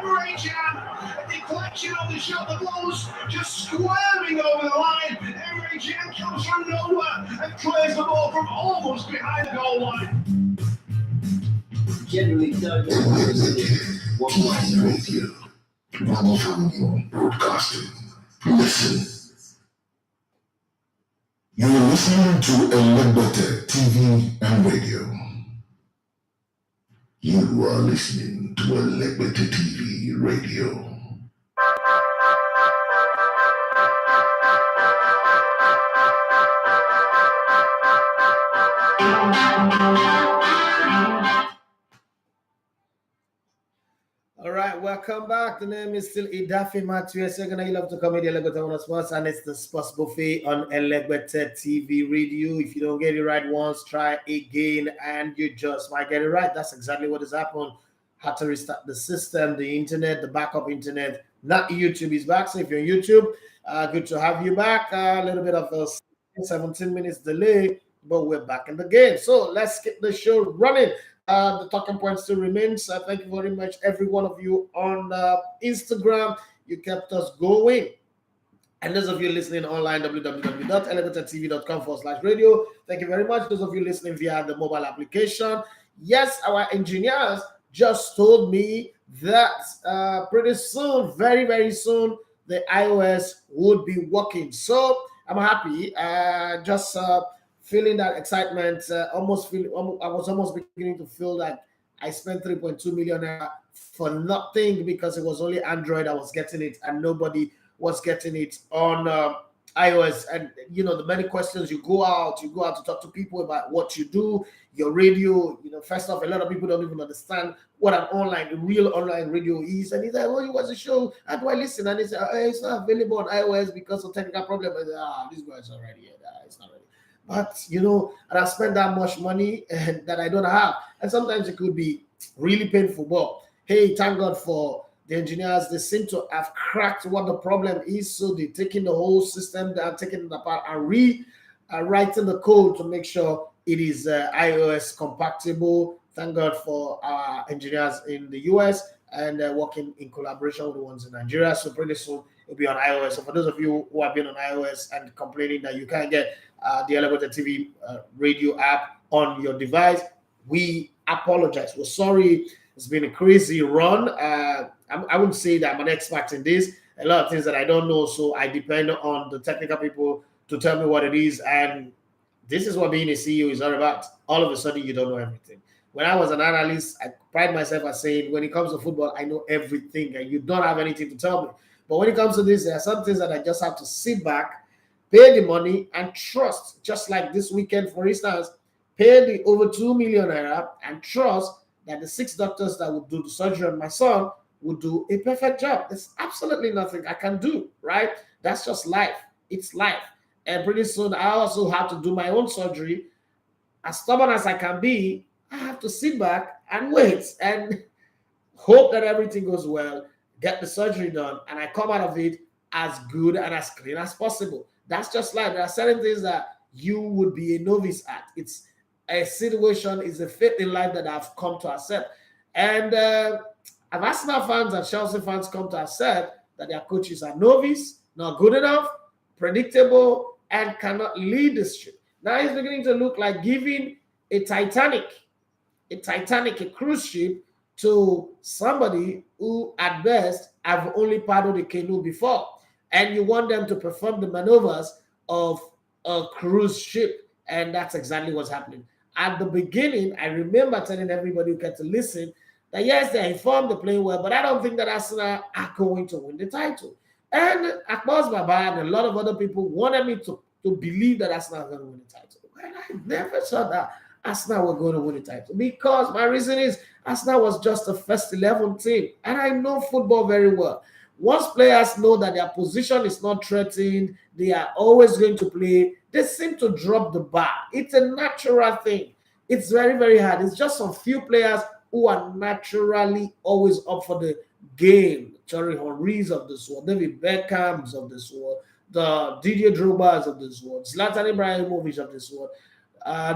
Emre Can, a deflection on the shot, the ball's just squirming over the line. Emre Can comes from nowhere and clears the ball from almost behind the goal line. Generally don't know what Radio. Powerful broadcasting. Listen. You're listening to Elegbete TV and Radio. You are listening to Elegbete TV Radio. All right, welcome back. The name is still Idafi Matthew. Second, I love to come with Elegbete on Sports, and it's the Sports Buffet on Elegbete TV Radio. If you don't get it right once, try again, and you just might get it right. That's exactly what has happened. Had to restart the system, the internet, the backup internet. Not YouTube is back. So if you're on YouTube, good to have you back. A little bit of a 17 minutes delay, but we're back in the game. So let's get the show running. The talking point still remains. Thank you very much, every one of you on Instagram. You kept us going. And those of you listening online, www.elevatortv.com/radio. Thank you very much. Those of you listening via the mobile application. Yes, our engineers just told me that pretty soon, very, very soon, the iOS would be working. So I'm happy. Just feeling that excitement, I was almost beginning to feel that I spent 3.2 million for nothing because it was only Android that was getting it and nobody was getting it on iOS. And you know, the many questions, you go out to talk to people about what you do, your radio. You know, first off, a lot of people don't even understand what real online radio is. And he's like, "Oh, what's the show? How do I listen?" And he said, "Oh, it's not available on iOS because of technical problem." And this guy's already here. It's not ready. But you know, and I spend that much money and that I don't have, and sometimes it could be really painful. But hey, thank God for the engineers. They seem to have cracked what the problem is, so they're taking the whole system down, taking it apart, and writing the code to make sure it is iOS compatible. Thank God for our engineers in the US and working in collaboration with the ones in Nigeria. So pretty soon it'll be on iOS. So for those of you who have been on iOS and complaining that you can't get the Elevator TV radio app on your device, we apologize. We're sorry. It's been a crazy run. I wouldn't say that I'm an expert in this. A lot of things that I don't know, so I depend on the technical people to tell me what it is. And this is what being a CEO is all about. All of a sudden, you don't know everything. When I was an analyst, I pride myself as saying, when it comes to football, I know everything, and you don't have anything to tell me. But when it comes to this, there are some things that I just have to sit back, pay the money, and trust. Just like this weekend, for instance, pay the over 2 million naira and trust that the 6 doctors that would do the surgery on my son would do a perfect job. There's absolutely nothing I can do, right? That's just life. It's life. And pretty soon, I also have to do my own surgery. As stubborn as I can be, I have to sit back and wait and hope that everything goes well, get the surgery done, and I come out of it as good and as clean as possible. That's just life. There are certain things that you would be a novice at. It's a situation, is a fate in life that I've come to accept. And I've Arsenal fans and Chelsea fans come to accept that their coaches are novice, not good enough, predictable, and cannot lead the ship. Now it's beginning to look like giving a cruise ship to somebody who at best have only paddled a canoe before. And you want them to perform the maneuvers of a cruise ship. And that's exactly what's happening. At the beginning, I remember telling everybody who got to listen that yes, they're informed, they're playing well, but I don't think that Arsenal are going to win the title. And Akbaz Baba and a lot of other people wanted me to believe that Arsenal are going to win the title. And I never thought that Arsenal were going to win the title because my reason is Arsenal was just a first 11 team. And I know football very well. Once players know that their position is not threatened, they are always going to play, they seem to drop the bar. It's a natural thing. It's very, very hard. It's just some few players who are naturally always up for the game. Thierry Henry's of this world, David Beckham's of this world, the Didier Drogba's of this world, Zlatan Ibrahimovic of this world,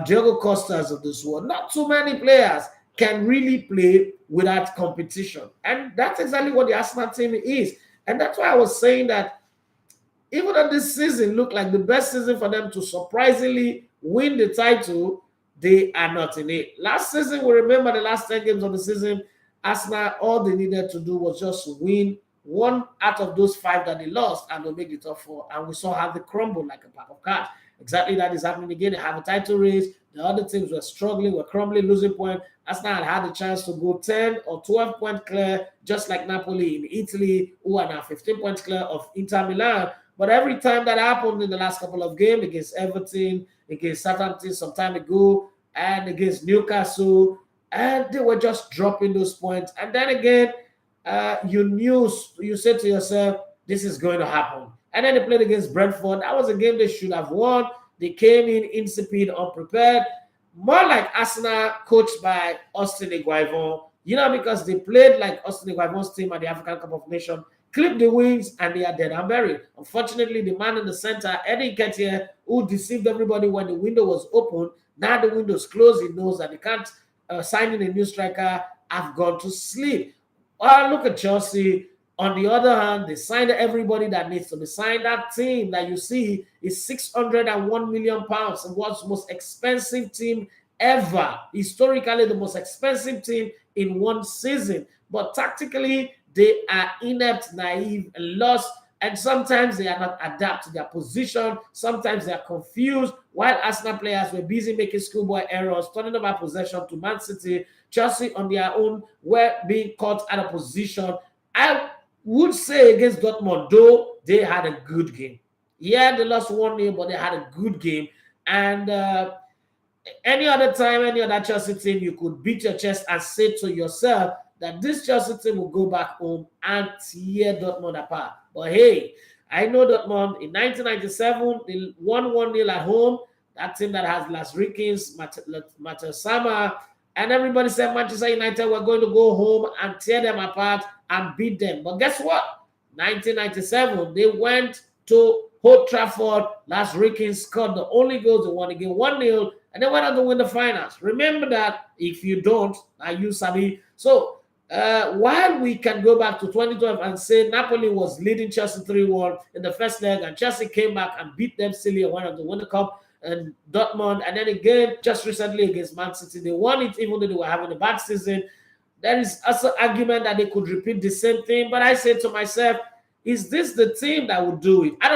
Diego Costa's of this world. Not too many players can really play without competition. And that's exactly what the Arsenal team is. And that's why I was saying that even though this season looked like the best season for them to surprisingly win the title, they are not in it. Last season, we remember the last 10 games of the season, Arsenal, all they needed to do was just win one out of those 5 that they lost and they'll make the top 4. And we saw how they crumbled like a pack of cards. Exactly that is happening again. They have a title race. The other teams were struggling, were crumbling, losing points. Arsenal had a chance to go 10 or 12 points clear, just like Napoli in Italy, who are now 15 points clear of Inter Milan. But every time that happened in the last couple of games against Everton, against Southampton some time ago, and against Newcastle, and they were just dropping those points. And then again, you said to yourself, this is going to happen. And then they played against Brentford. That was a game they should have won. They came in insipid, unprepared, more like Arsenal coached by Austin Eguavoen, because they played like Austin Eguavoen's team at the African Cup of Nations, clip the wings, and they are dead and buried. Unfortunately, the man in the center, Eddie Nketiah, who deceived everybody when the window was open, now the window's closed. He knows that they can't sign in a new striker. I've gone to sleep. Look at Chelsea. On the other hand, they signed everybody that needs to be signed. That team that you see is £601 million. The world's most expensive team ever. Historically, the most expensive team in one season. But tactically, they are inept, naive, and lost. And sometimes they are not adapt to their position. Sometimes they are confused. While Arsenal players were busy making schoolboy errors, turning over possession to Man City, Chelsea on their own were being caught out of position. I would say against Dortmund, though, they had a good game. Yeah, they lost 1-0, but they had a good game. And any other time, any other Chelsea team, you could beat your chest and say to yourself that this Chelsea team will go back home and tear Dortmund apart. But hey, I know Dortmund in 1997, they won 1-0 at home. That team that has Las Rikins, Matosama, and everybody said Manchester United were going to go home and tear them apart and beat them. But guess what? 1997, they went to Old Trafford. Las Rikins scored the only goals they won again, 1-0, and they went on to win the finals. Remember that. If you don't, you sabi. So while we can go back to 2012 and say Napoli was leading Chelsea 3-1 in the first leg, and Chelsea came back and beat them silly and went on to win the cup, and Dortmund, and then again, just recently against Man City, they won it even though they were having a bad season. There is also argument that they could repeat the same thing, but I said to myself, is this the team that would do it? I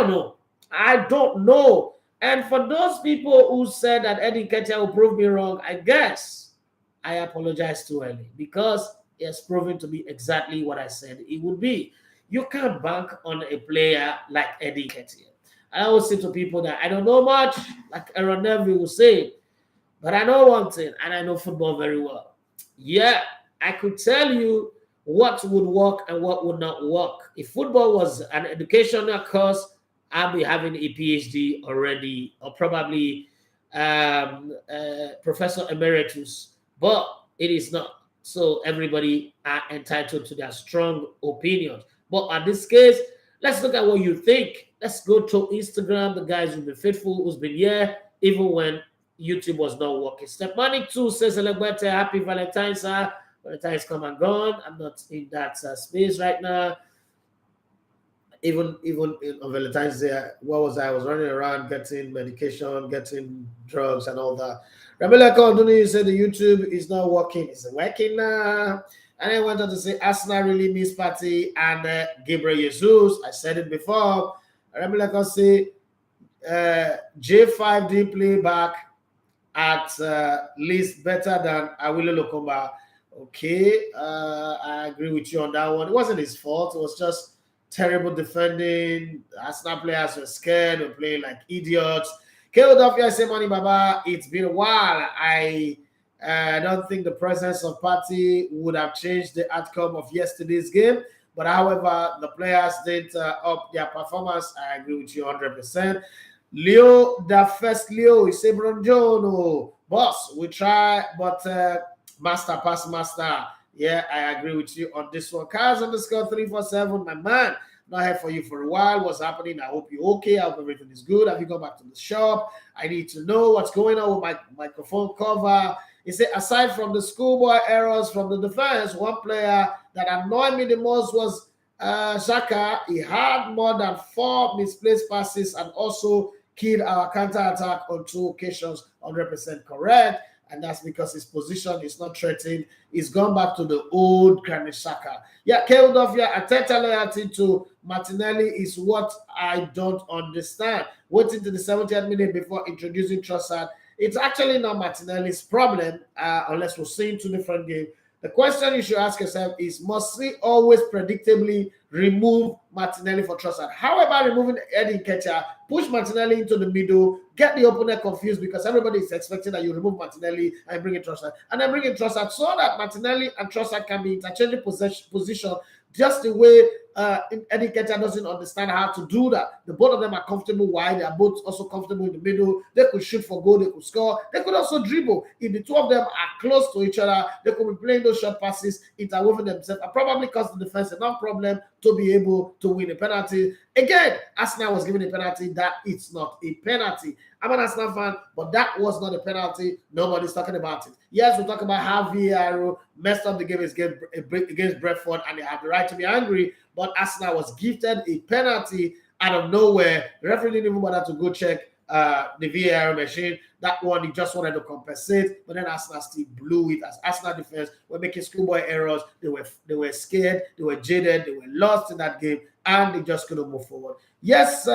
don't know. And for those people who said that Eddie Nketiah will prove me wrong, I guess I apologize too early, because it has proven to be exactly what I said it would be. You can't bank on a player like Eddie Nketiah. I always say to people that I don't know much, like Aaron Neville will say, but I know one thing, and I know football very well. Yeah, I could tell you what would work and what would not work. If football was an educational course, I'll be having a PhD already, or probably Professor Emeritus, but it is not. So everybody are entitled to their strong opinions. But in this case, let's look at what you think. Let's go to Instagram, the guys who've been faithful, who's been here, even when YouTube was not working. Stepmanic 2 says, Celebrate, happy Valentine's, sir. Valentine's come and gone. I'm not in that space right now. Even on Valentine's Day, what was I? I was running around getting medication, getting drugs, and all that. Rebecca Condoni said the YouTube is not working. Is it working now? And I wanted to say Arsenal really miss Party and Gabriel Jesus. I said it before. Rebecca say J5 did play back at least better than Awilo Lokomba. Okay, I agree with you on that one. It wasn't his fault. It was just terrible defending. Arsenal players were scared. Were playing like idiots. Philadelphia say, Money Baba, it's been a while. I don't think the presence of Partey would have changed the outcome of yesterday's game. But however, the players did up their performance. I agree with you 100%. Leo, the first Leo, is say, Bronjono, boss, we try, but master pass master. Yeah, I agree with you on this one. Cars _ 347, my man. Not here for you for a while. What's happening? I hope you're okay. I hope everything is good. Have you gone back to the shop? I need to know what's going on with my microphone cover. He said, aside from the schoolboy errors from the defense, one player that annoyed me the most was Xhaka. He had more than 4 misplaced passes and also killed our counter-attack on 2 occasions. 100% correct. And that's because his position is not threatened. He's gone back to the old Granit Xhaka. Yeah, Keldovia, Arteta loyalty to Martinelli is what I don't understand. Waiting to the 70th minute before introducing Trossard. It's actually not Martinelli's problem, unless we're seeing 2 different games. The question you should ask yourself is, must we always predictably remove Martinelli for Trossard? How about removing Eddie Nketiah, push Martinelli into the middle, get the opponent confused because everybody is expecting that you remove Martinelli and bring in Trossard, and then bring in Trossard so that Martinelli and Trossard can be interchanging position just the way Eddie Nketiah doesn't understand how to do that. The both of them are comfortable wide. They are both also comfortable in the middle. They could shoot for goal. They could score. They could also dribble. If the 2 of them are close to each other, they could be playing those short passes, interwoven themselves, and probably cause the defense enough problem to be able to win a penalty. Again, Arsenal was given a penalty that it's not a penalty. I'm an Arsenal fan, but that was not a penalty. Nobody's talking about it. Yes, we'll talk about how VAR messed up the game against Brentford, and they have the right to be angry, but Arsenal was gifted a penalty out of nowhere. The referee didn't even bother to go check the VAR machine. That one, he just wanted to compensate, but then Arsenal still blew it as Arsenal defense were making schoolboy errors. They were scared, they were jaded, they were lost in that game, and they just couldn't move forward. Yes,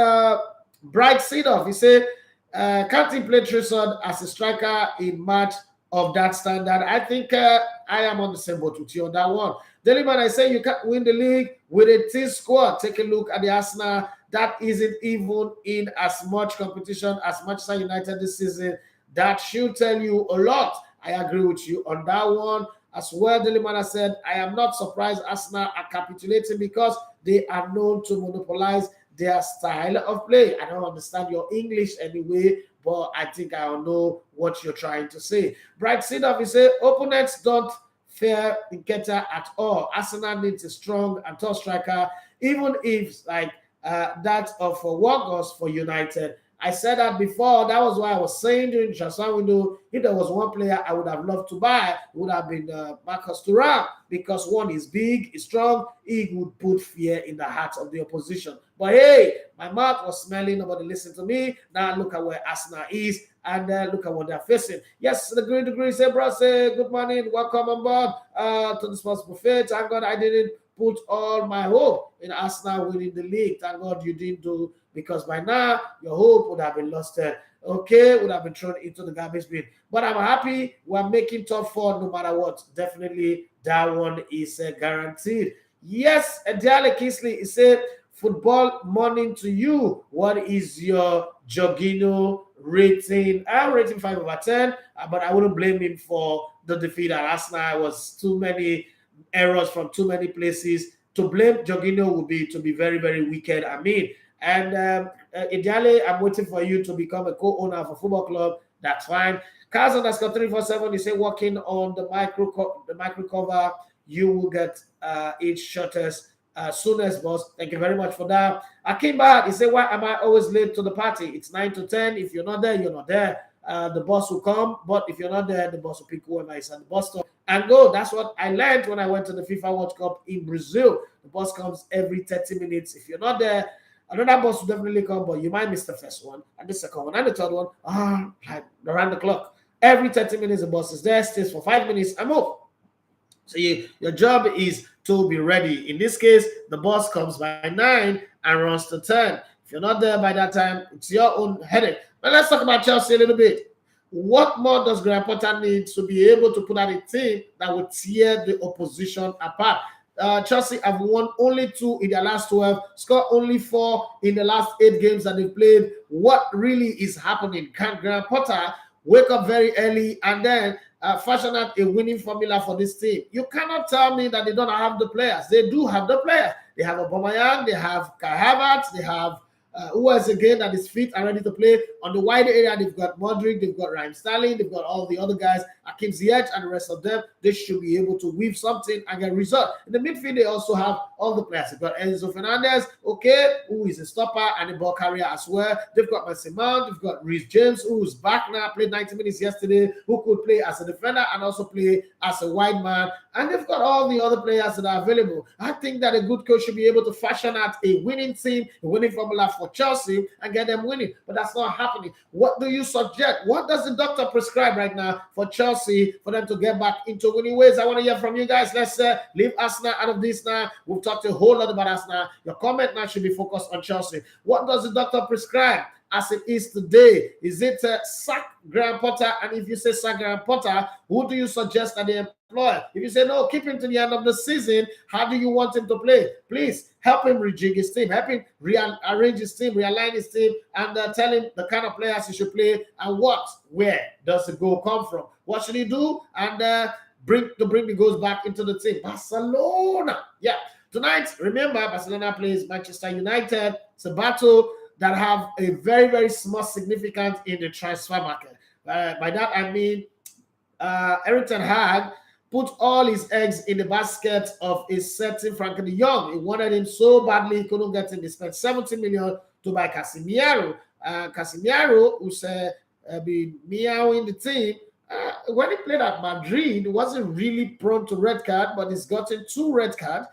Bright Seedoff, he said, can't he play Trossard as a striker in match of that standard? I think I am on the same boat with you on that one. Deliman, I say you can't win the league with a team squad. Take a look at the Arsenal that isn't even in as much competition as Manchester United this season. That should tell you a lot. I agree with you on that one as well. Deliman said, I am not surprised Arsenal are capitulating because they are known to monopolize their style of play. I don't understand your English anyway, but I think I know what you're trying to say. Bright Seedoff, he said, opponents don't fear Nketiah at all. Arsenal needs a strong and tough striker, even if like that of Wargos for United. I said that before. That was why I was saying during the transfer window, if there was one player I would have loved to buy, it would have been Marcus Thuram, because one is big, is strong, he would put fear in the hearts of the opposition. But hey, my mouth was smelling, nobody listened to me. Now look at where Arsenal is, and look at what they're facing. Yes, the Green Degree say, bro, say good morning, welcome on board to the Sports Buffet. Thank God I didn't put all my hope in Arsenal winning the league. Thank God you didn't do, because by now your hope would have been lost. Okay, would have been thrown into the garbage bin. But I'm happy we're making top 4 no matter what. Definitely that one is guaranteed. Yes, Diale Kisley, he said, football morning to you. What is your Jorginho rating? I'm rating 5 over 10, but I wouldn't blame him for the defeat at Arsenal. It was too many errors from too many places. To blame Jorginho would be to be very, very wicked. I mean, and ideally, I'm waiting for you to become a co-owner of a football club. That's fine. Cars underscore 347, you say working on the micro cover, you will get it shortest soonest, boss. Thank you very much for that. Akim Bahad, he said, why am I always late to the party? It's 9 to 10. If you're not there, you're not there. The boss will come, but if you're not there, the boss will pick whoever is at the bus stop and go. That's what I learned when I went to the FIFA World Cup in Brazil. The bus comes every 30 minutes. If you're not there, another bus will definitely come, but you might miss the first one, and the second one, and the third one, like around the clock. Every 30 minutes, the bus is there, stays for 5 minutes, and move. So your job is to be ready. In this case, the bus comes by 9 and runs to 10. If you're not there by that time, it's your own headache. But let's talk about Chelsea a little bit. What more does Graham Potter need to be able to put out a team that will tear the opposition apart? Chelsea have won only 2 in their last 12, scored only 4 in the last 8 games that they've played. What really is happening? Can Graham Potter wake up very early and then fashion out a winning formula for this team? You cannot tell me that they don't have the players. They do have the players. They have Aubameyang, they have Kai Havertz, they have who else again that is fit and ready to play. On the wider area, they've got Modric, they've got Raheem Sterling, they've got all the other guys, Hakim Ziyech and the rest of them. They should be able to weave something and get a result. In the midfield, they also have all the players. They've got Enzo Fernandez, okay, who is a stopper and a ball carrier as well. They've got Mason Mount, they've got Reece James, who's back now, played 90 minutes yesterday, who could play as a defender and also play as a wide man. And they've got all the other players that are available. I think that a good coach should be able to fashion out a winning team, a winning formula for Chelsea and get them winning. But that's not happening. What do you suggest? What does the doctor prescribe right now for Chelsea for them to get back into winning ways? I want to hear from you guys. Let's leave Arsenal out of this now. We've talked a whole lot about Arsenal. Your comment now should be focused on Chelsea. What does the doctor prescribe as it is today? Is it sack Graham Potter? And if you say sack Graham Potter, who do you suggest that they employ? If you say no, keep him to the end of the season, how do you want him to play? Please help him rejig his team, help him rearrange his team, realign his team, and tell him the kind of players he should play and where does the goal come from? What should he do? And bring the goals back into the team. Barcelona. Yeah. Tonight, remember, Barcelona plays Manchester United. It's a battle that have a very, very small significance in the transfer market. By that, I mean, Erik ten Hag put all his eggs in the basket of a certain Frankie de Jong. He wanted him so badly, he couldn't get him. He spent 70 million to buy Casemiro. Casemiro, who's been meowing the team, when he played at Madrid, he wasn't really prone to red card, but he's gotten 2 red cards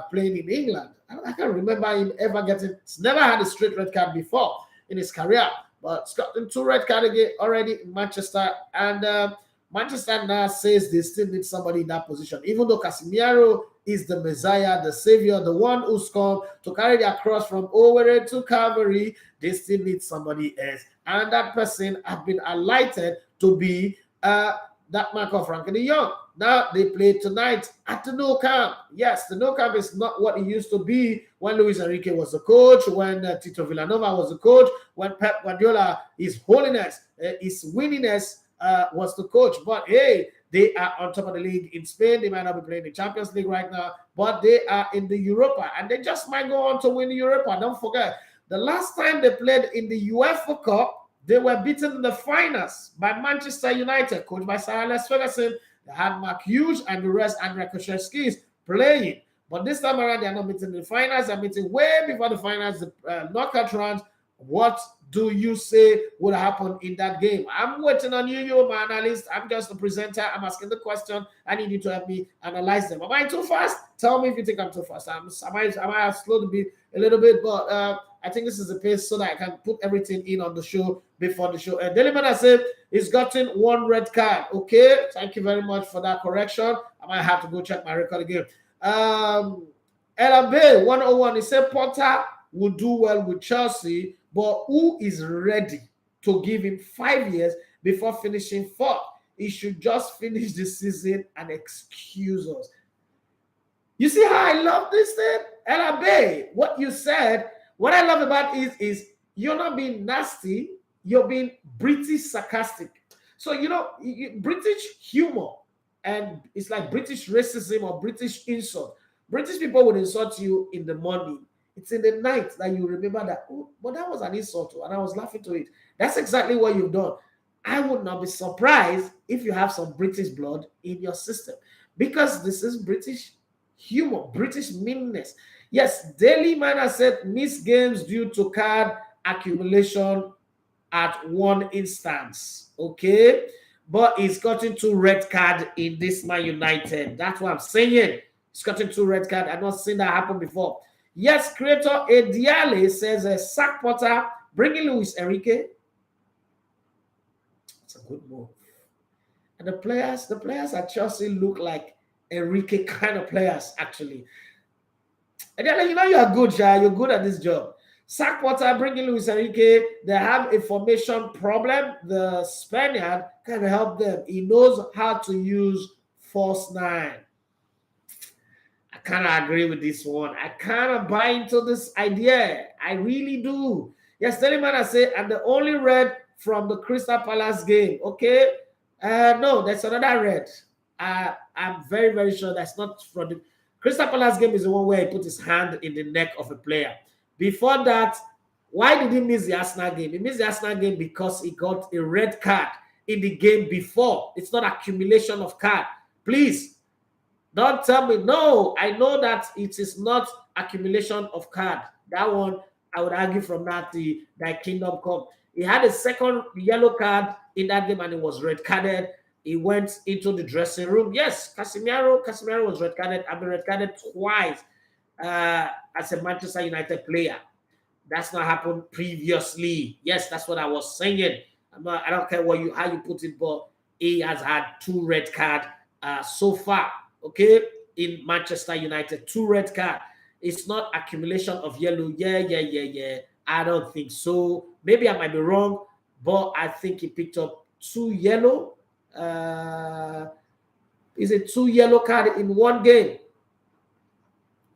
playing in England. I can't remember him ever getting, he's never had a straight red card before in his career, but he's gotten 2 red cards again already in Manchester. And Manchester now says they still need somebody in that position, even though Casemiro is the Messiah, the Savior, the one who's come to carry their cross from Owerri to Calvary. They still need somebody else. And that person has been highlighted to be that man called Frankie de Jong. Now they play tonight at the Nou Camp. Yes, the Nou Camp is not what it used to be when Luis Enrique was the coach, when Tito Villanova was the coach, when Pep Guardiola, his holiness, his winningness was the coach. But hey, they are on top of the league in Spain. They might not be playing the Champions League right now, but they are in the Europa, and they just might go on to win the Europa. Don't forget, the last time they played in the UEFA Cup, they were beaten in the finals by Manchester United, coached by Sir Alex Ferguson. They had Mark Hughes and the rest, and Rikoshevskis playing. But this time around, they are not meeting the finals. They're meeting way before the finals, the knockout rounds. What do you say would happen in that game? I'm waiting on you, you're my analyst. I'm just the presenter. I'm asking the question. I need you to help me analyze them. Am I too fast? Tell me if you think I'm too fast. I might have slowed the beat a little bit, but I think this is the pace so that I can put everything in on the show before the show. And Deliman said he's gotten 1 red card. Okay, thank you very much for that correction. I might have to go check my record again. LB 101, he said Potter will do well with Chelsea, but who is ready to give him 5 years before finishing 4th? He should just finish the season and excuse us. You see how I love this thing? LB, what you said, what I love about it is you're not being nasty, you're being British sarcastic. So, you know, British humor, and it's like British racism or British insult. British people would insult you in the morning. It's in the night that you remember that, oh, but that was an insult, and I was laughing to it. That's exactly what you've done. I would not be surprised if you have some British blood in your system, because this is British humor, British meanness. Yes, Daily Man said missed games due to card accumulation at one instance. Okay, but he's gotten 2 red cards in this Man United. That's what I'm saying. He's gotten 2 red cards. I've not seen that happen before. Yes, creator Ediale says sack Potter, bringing Luis Enrique. It's a good move. And the players at Chelsea look like Enrique kind of players, actually. And then, you know, you are good, Sha. You're good at this job. Sack Potter, bringing Luis Enrique. They have a formation problem. The Spaniard can help them. He knows how to use false 9. I kind of agree with this one. I kind of buy into this idea. I really do. Yes, Teleman, I say, and the only red from the Crystal Palace game. Okay. No, that's another red. I'm very, very sure that's not from the Crystal Palace game. Is the one where he put his hand in the neck of a player. Before that, why did he miss the Arsenal game? He missed the Arsenal game because he got a red card in the game before. It's not accumulation of card. Please, Don't tell me no. I know that it is not accumulation of card. That one I would argue from that Kingdom Come. He had a second yellow card in that game and he was red carded. He went into the dressing room. Yes, Casemiro was red carded. I've been red carded twice as a Manchester United player. That's not happened previously. Yes, that's what I was saying. I don't care how you put it, but he has had 2 red cards so far. Okay, in Manchester United, 2 red cards. It's not accumulation of yellow. Yeah. I don't think so. Maybe I might be wrong, but I think he picked up 2 yellow. Is it 2 yellow card in one game?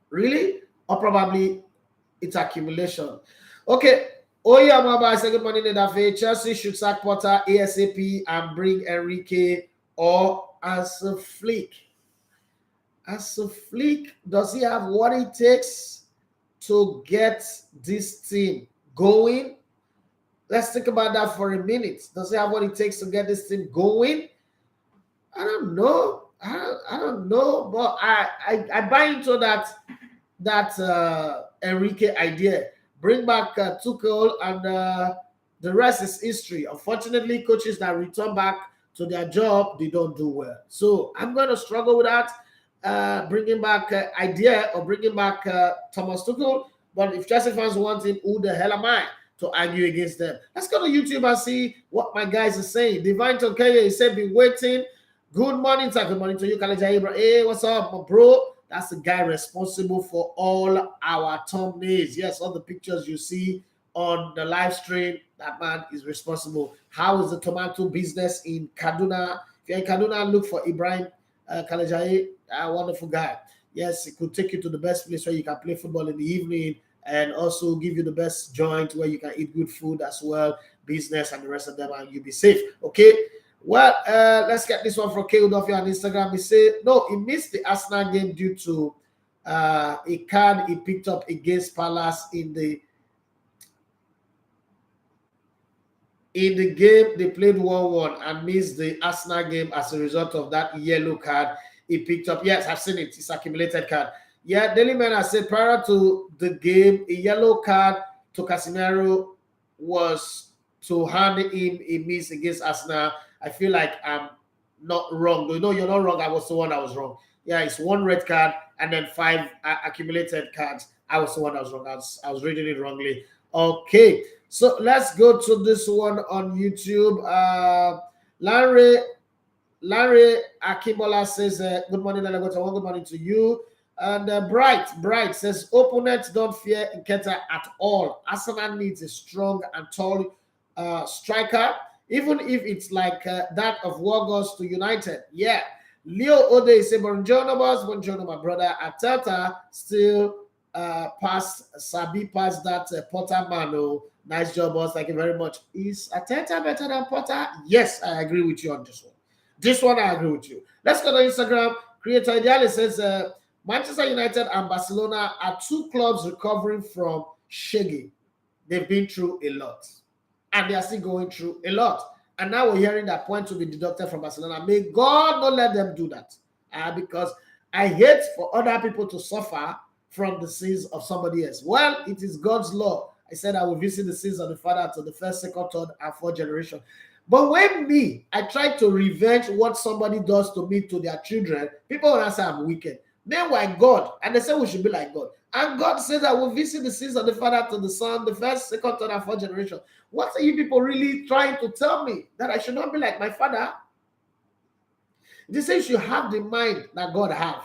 Really? Or probably it's accumulation. Okay. Oh yeah, Maba, say good morning, Nedafe. Chelsea should sack Potter ASAP and bring Enrique or as a flick. As a flick, does he have what it takes to get this team going? Let's think about that for a minute. Does he have what it takes to get this team going? I don't know. I don't know, but I buy into that Enrique idea. Bring back Tuchel and the rest is history. Unfortunately, coaches that return back to their job, they don't do well. So I'm going to struggle with that. Bringing back idea or bringing back Thomas Tuchel. But if Chelsea fans want him, who the hell am I to argue against them? Let's go to YouTube and see what my guys are saying. Divine Tonkeye, he said, be waiting. Good morning, sir. Good morning to you, Kalija Ibra. Hey, what's up, my bro? That's the guy responsible for all our thumbnails. Yes, all the pictures you see on the live stream, that man is responsible. How is the tomato business in Kaduna? If you're in Kaduna, look for Ibrahim Kalajaye, a wonderful guy. Yes, it could take you to the best place where you can play football in the evening and also give you the best joint where you can eat good food as well, business and the rest of them, and you'll be safe. Okay. Well, let's get this one from K-Udofia on Instagram. He said, no, he missed the Arsenal game due to a card he picked up against Palace in the game. They played 1-1 and missed the Arsenal game as a result of that yellow card he picked up. Yes, I've seen it. It's accumulated card. Yeah, Daily Man has said prior to the game, a yellow card to Casemiro was to hand him a miss against Arsenal. I feel like I'm not wrong. No, you're not wrong. I was the one that was wrong. Yeah, it's 1 red card and then 5 accumulated cards. I was the one that was wrong. I was reading it wrongly. Okay, so let's go to this one on YouTube. Larry Akimbola says, good morning, Lalagoto. Good morning to you. And Bright says, opponents don't fear Nketa at all. Arsenal needs a strong and tall striker, even if it's like that of Wargos to United. Yeah. Leo Ode says, Buongiorno, boss. Buongiorno, my brother. Arteta still past that Potter Mano. Nice job, boss. Thank you very much. Is Arteta better than Potter? Yes, I agree with you on this one. This one, I agree with you. Let's go to Instagram. Creator Idealist says, Manchester United and Barcelona are 2 clubs recovering from Shege. They've been through a lot. And they are still going through a lot. And now we're hearing that point to be deducted from Barcelona. May God not let them do that. Because I hate for other people to suffer from the sins of somebody else. Well, it is God's law. I said I will visit the sins of the father to the first, second, third, and fourth generation. But when I try to revenge what somebody does to me, to their children, people will say I'm wicked. Meanwhile, God, and they say we should be like God. And God says I will visit the sins of the father to the son, the first, second, third, and fourth generation. What are you people really trying to tell me? That I should not be like my father? They say you should have the mind that God have.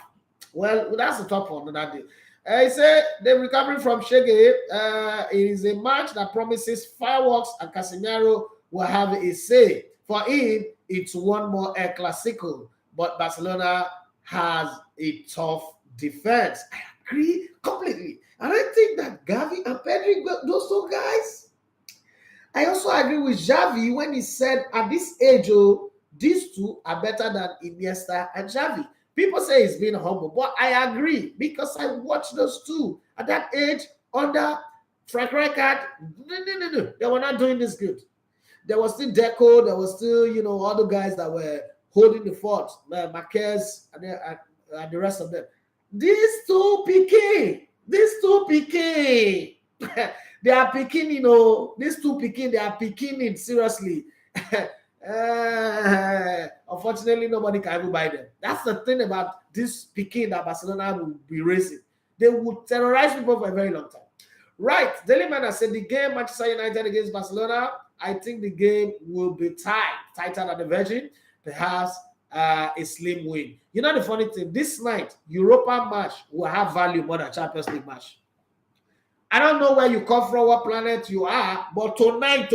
Well, that's the top one that day. I say they're recovering from Shege. It is a match that promises fireworks, and Casemiro will have a say. For him, it's one more El Clasico. But Barcelona has a tough defense. I agree completely. And I think that Gavi and Pedri, those 2 guys. I also agree with Xavi when he said at this age, these 2 are better than Iniesta and Xavi. People say he's being humble, but I agree because I watched those 2 at that age under Frank Rijkaard. No. They were not doing this good. There was still Deco. There was still, other guys that were holding the fort. Marquez, and and the rest of them. These two PK, they are picking, these two picking, they are picking it seriously. Unfortunately, nobody can even buy them. That's the thing about this picking that Barcelona will be raising. They will terrorize people for a very long time. Right, Daily Man has said the game Manchester United against Barcelona, I think the game will be tighter than the Virgin, perhaps a slim win. You know the funny thing, this night, Europa match will have value more than Champions League match. I don't know where you come from, what planet you are, but tonight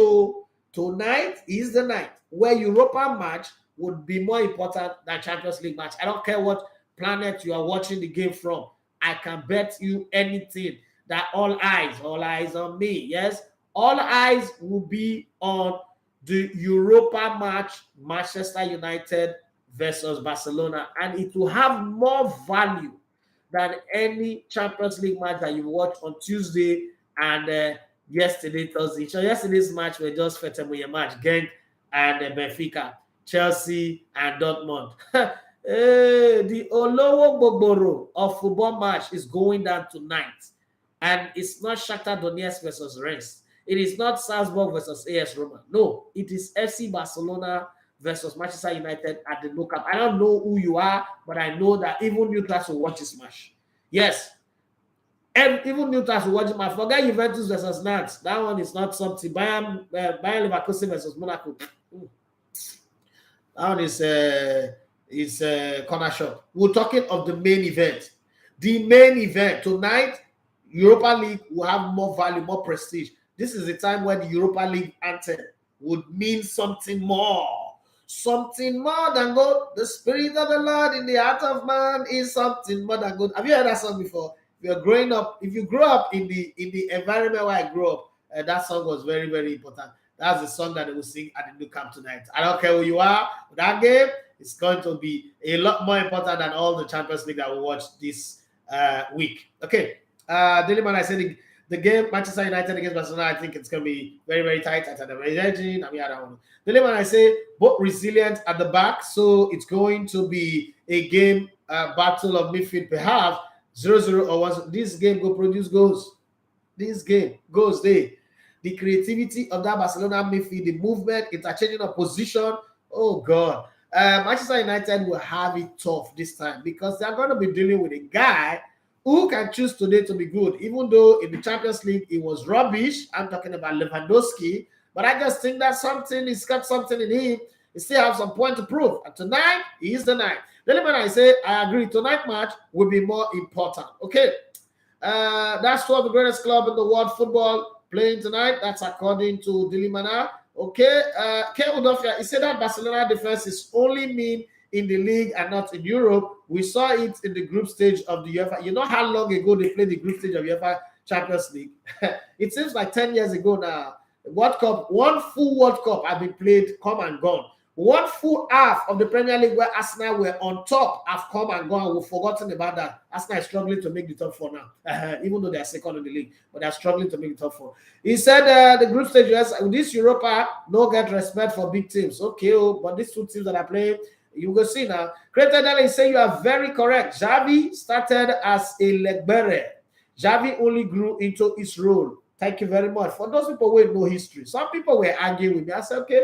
is the night where Europa match would be more important than Champions League match. I don't care what planet you are watching the game from. I can bet you anything that all eyes on me. Yes, all eyes will be on the Europa match, Manchester United versus Barcelona, and it will have more value than any Champions League match that you watch on Tuesday and yesterday, Thursday. So yesterday's match were just Fetemu match, Genk and Benfica, Chelsea and Dortmund. The Olowo Bogboro of football match is going down tonight. And it's not Shakhtar Donetsk versus Rennes. It is not Salzburg versus AS Roma. No, it is FC Barcelona versus Manchester United at the Nou Camp. I don't know who you are, but I know that even neutrals will watch this match. Yes. And even neutrals will watch this match. Forget Juventus versus Nantes. That one is not something. Bayern Leverkusen versus Monaco. That one is corner shop. We're talking of the main event. The main event tonight, Europa League will have more value, more prestige. This is the time where the Europa League anthem would mean something more than gold. The spirit of the Lord in the heart of man is something more than gold. Have you heard that song before? If you grow up in the environment where I grew up, that song was very, very important. That's the song that they will sing at the Nou Camp tonight. I don't care who you are, but that game is going to be a lot more important than all the Champions League that we watch this week. Okay. Daily Man, I said the game Manchester United against Barcelona, I think it's going to be very, very tight at the Virgin. I don't know. Daily Man, I say both resilient at the back, so it's going to be a game battle of midfield, perhaps 0-0 or 1. This game will produce goals. This game goes there. The creativity of that Barcelona midfield, the movement, interchanging of position. Oh God, Manchester United will have it tough this time because they're going to be dealing with a guy who can choose today to be good, even though in the Champions League it was rubbish. I'm talking about Lewandowski, but I just think that he's got something in him. He still has some point to prove. And tonight is the night. Then when I say I agree, tonight match will be more important. Okay, that's 12 the greatest club in the world football playing tonight. That's according to Dilimana. Okay, K. Udofia, he said that Barcelona defense is only mean in the league and not in Europe. We saw it in the group stage of the UEFA. You know how long ago they played the group stage of UEFA Champions League? It seems like 10 years ago now. World Cup, one full World Cup have been played, come and gone. One full half of the Premier League where Arsenal were on top have come and gone. We've forgotten about that. Arsenal is struggling to make the top four now, even though they are second in the league, but they're struggling to make the top four. He said the group stage, yes, this Europa, no get respect for big teams. Okay, but these two teams that are playing, you will see now. Creator Dele say you are very correct. Xavi started as a leg bearer. Xavi only grew into his role. Thank you very much. For those people with no history, some people were arguing with me. I said, okay,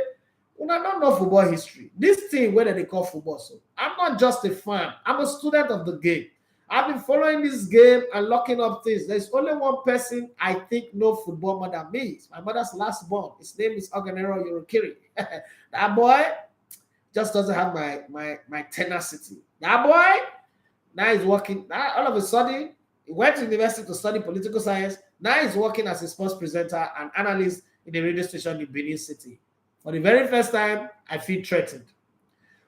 I don't know football history. This thing, whether they call football, so I'm not just a fan. I'm a student of the game. I've been following this game and locking up things. There's only one person I think know football more than me. It's my mother's last born. His name is Oganero Yorokiri. That boy just doesn't have my tenacity. That boy now he's working. Now all of a sudden, he went to university to study political science. Now he's working as a sports presenter and analyst in a radio station in Benin City. For the very first time, I feel threatened.